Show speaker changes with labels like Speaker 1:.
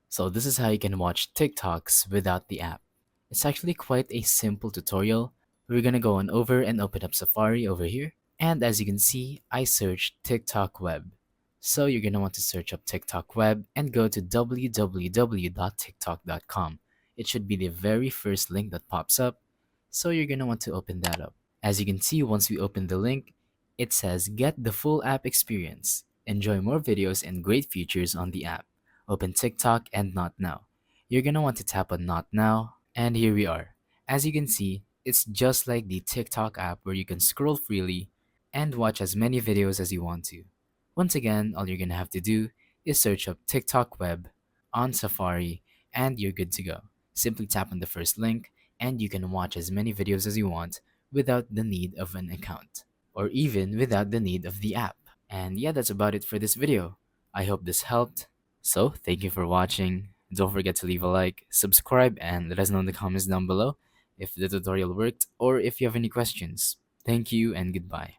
Speaker 1: So this is how you can watch TikToks without the app. It's actually quite a simple tutorial. We're gonna go on over and open up Safari over here. And as you can see, I searched TikTok web. So you're gonna want to search up TikTok web and go to www.tiktok.com. It should be the very first link that pops up. So you're gonna want to open that up. As you can see, once we open the link, it says get the full app experience. Enjoy more videos and great features on the app. Open TikTok and Not Now. You're gonna want to tap on Not Now, and here we are. As you can see, it's just like the TikTok app where you can scroll freely and watch as many videos as you want to. Once again, all you're gonna have to do is search up TikTok web on Safari and you're good to go. Simply tap on the first link and you can watch as many videos as you want without the need of an account or even without the need of the app. And yeah, that's about it for this video. I hope this helped. So, thank you for watching. Don't forget to leave a like, subscribe, and let us know in the comments down below if the tutorial worked or if you have any questions. Thank you and goodbye.